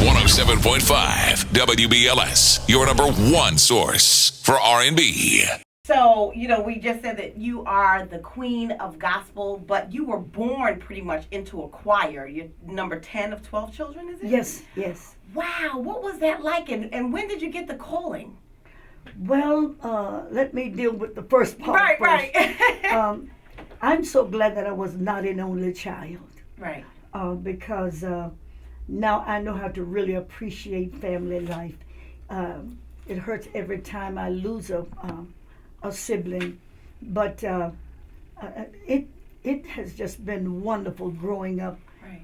107.5 WBLS, your number one source for R&B. So, we just said that you are the queen of gospel, but you were born pretty much into a choir. You're number 10 of 12 children, is it? Yes. Wow, what was that like, and when did you get the calling? Well, let me deal with the first part first. Right. I'm so glad that I was not an only child. Right. Because now I know how to really appreciate family life. It hurts every time I lose a sibling, but it has just been wonderful growing up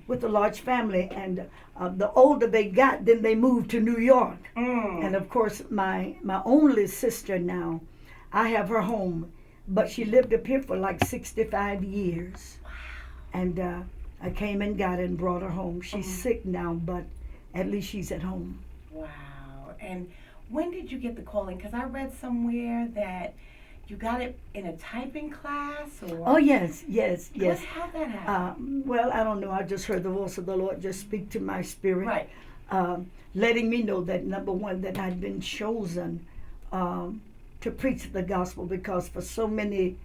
with a large family. And the older they got, then they moved to New York. And of course, my only sister now, I have her home, but she lived up here for like 65 years. And I came and got her and brought her home. She's sick now, but at least she's at home. Wow. And when did you get the calling? Because I read somewhere that you got it in a typing class, or? Oh, yes. How'd that happen? Well, I don't know. I just heard the voice of the Lord just speak to my spirit. Right. Letting me know that, number one, that I'd been chosen to preach the gospel, because for so many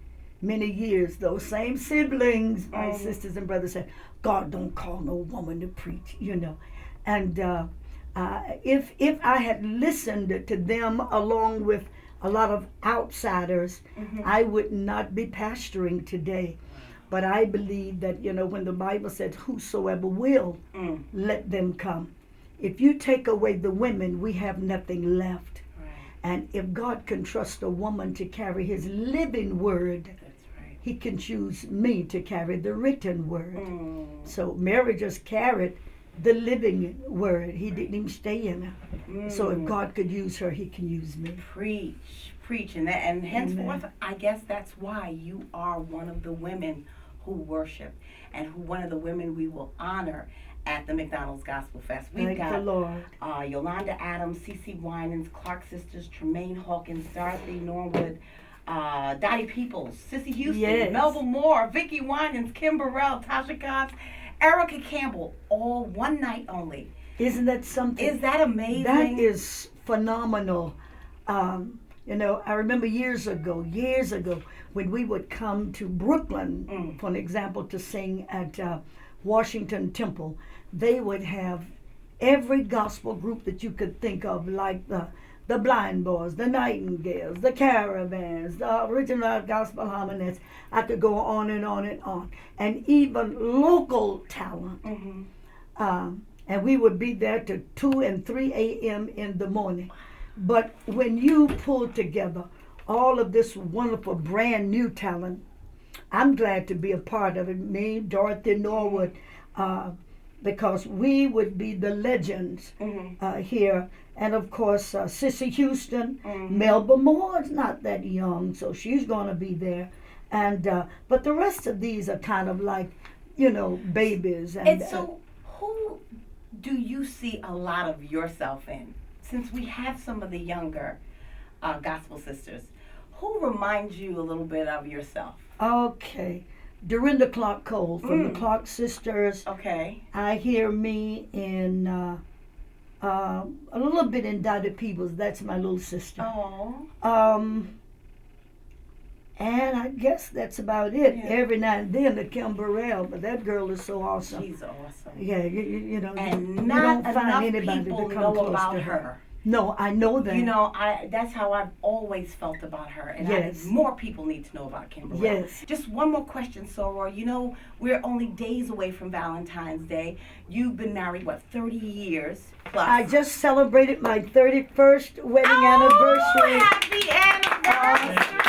years, those same siblings, my sisters and brothers, said, God don't call no woman to preach, And if I had listened to them along with a lot of outsiders, I would not be pastoring today. But I believe that, when the Bible says, whosoever will, let them come. If you take away the women, we have nothing left. Right. And if God can trust a woman to carry his living word, he can choose me to carry the written word. So Mary just carried the living word. He didn't even stay in her. So if God could use her, he can use me. Preach. And henceforth, I guess that's why you are one of the women who worship, and one of the women we will honor at the McDonald's Gospelfest. We've got the Lord. Yolanda Adams, CeCe Winans, Clark Sisters, Tremaine Hawkins, Dorothy Norwood, Dottie Peoples, Sissy Houston, Melba Moore, Vicki Winans, Kim Burrell, Tasha Cobbs, Erica Campbell, all one night only. Isn't that something? Is that amazing? That is phenomenal. I remember years ago, when we would come to Brooklyn, for an example, to sing at Washington Temple. They would have every gospel group that you could think of, like the Blind Boys, the Nightingales, the Caravans, the Original Gospel Harmonists. I could go on and on and on. And even local talent. And we would be there to 2 and 3 a.m. in the morning. But when you pull together all of this wonderful brand new talent, I'm glad to be a part of it. Me, Dorothy Norwood, because we would be the legends here. And of course, Sissy Houston, Melba Moore's not that young, so she's going to be there. And but the rest of these are kind of like, babies. And so, who do you see a lot of yourself in? Since we have some of the younger gospel sisters, who reminds you a little bit of yourself? Okay. Dorinda Clark Cole from the Clark Sisters. Okay. I hear me in a little bit in Dottie Peoples. That's my little sister. Oh. And I guess that's about it. Yeah. Every now and then the Kim Burrell, but that girl is so awesome. She's awesome. Yeah, you and you not don't find enough anybody people to come know close about to her. No, I know that. That's how I've always felt about her. And yes. More people need to know about Kim Burrell. Yes. Just one more question, Soror. We're only days away from Valentine's Day. You've been married, 30 years plus? I just celebrated my 31st wedding anniversary. Happy anniversary!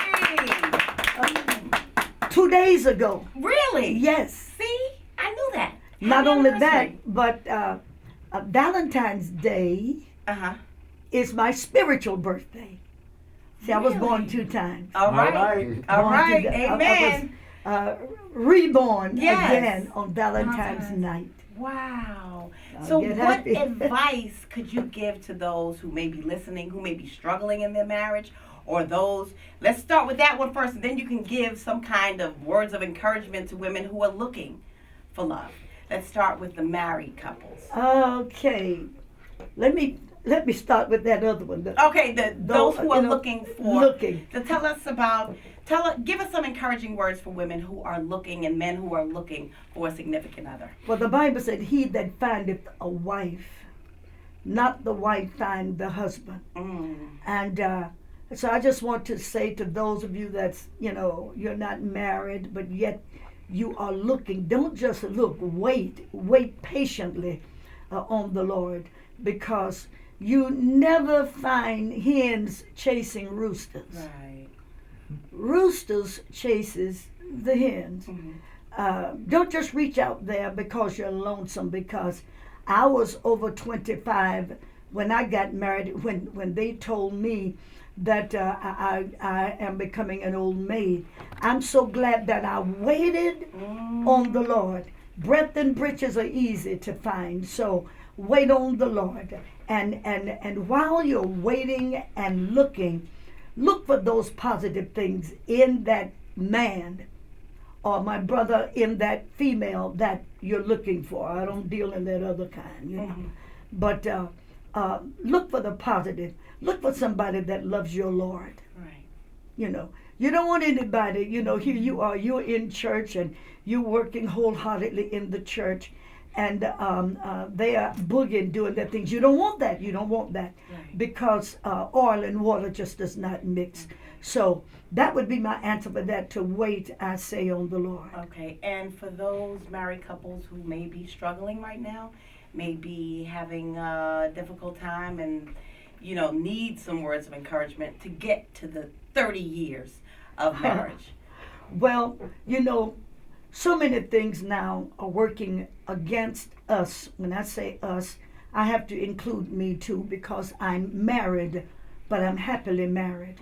2 days ago. Really? Yes. See? I knew that. Not only that, but Valentine's Day is my spiritual birthday. See, I was born 2 times. All right. Amen. I was reborn again on Valentine's night. Wow. So what advice could you give to those who may be listening, who may be struggling in their marriage, or those, let's start with that one first, and then you can give some kind of words of encouragement to women who are looking for love. Let's start with the married couples. Okay. let me start with that other one. Okay, those who are looking for. Looking. To tell us about, give us some encouraging words for women who are looking and men who are looking for a significant other. Well, the Bible said, "He that findeth a wife, not the wife find the husband." And so I just want to say to those of you that's, you're not married, but yet you are looking, don't just look, wait patiently on the Lord, because you never find hens chasing roosters. Right. Roosters chases the hens. Don't just reach out there because you're lonesome, because I was over 25 when I got married, when they told me that I am becoming an old maid. I'm so glad that I waited on the Lord. Breath and breeches are easy to find, so wait on the Lord. And while you're waiting and looking, look for those positive things in that man, or my brother, in that female that you're looking for. I don't deal in that other kind, But look for the positive. Look for somebody that loves your Lord. Right. You don't want anybody, here you are, you're in church and you're working wholeheartedly in the church, and they are boogieing, doing their things. You don't want that. You don't want that. Right. Because oil and water just does not mix. So that would be my answer for that, to wait, I say, on the Lord. Okay, and for those married couples who may be struggling right now, may be having a difficult time and, need some words of encouragement to get to the 30 years of marriage. Well, so many things now are working against us. When I say us, I have to include me too, because I'm married, but I'm happily married.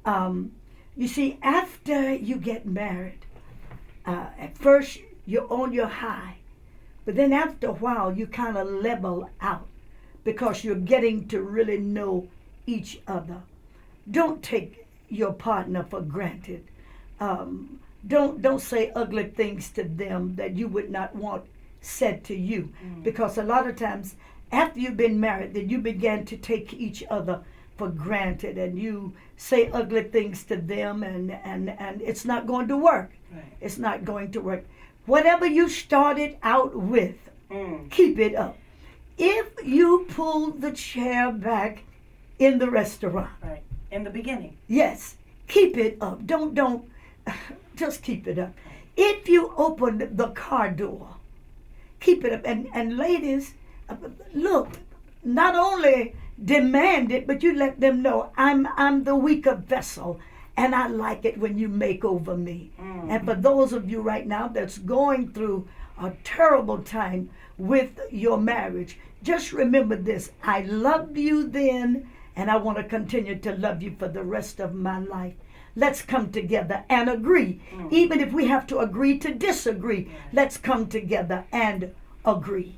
You see, after you get married, at first you're on your high, but then after a while you kind of level out, because you're getting to really know each other. Don't take your partner for granted. Don't say ugly things to them that you would not want said to you, because a lot of times after you've been married, then you begin to take each other for granted, and you say ugly things to them, and it's not going to work. Right. It's not going to work. Whatever you started out with, keep it up. If you pull the chair back in the restaurant, Right. In the beginning. yes, keep it up. Don't just keep it up. If you open the car door, keep it up. And ladies, look, not only demand it, but you let them know, I'm the weaker vessel, and I like it when you make over me. And for those of you right now that's going through a terrible time with your marriage, just remember this: I loved you then, and I want to continue to love you for the rest of my life. Let's come together and agree. Even if we have to agree to disagree, let's come together and agree.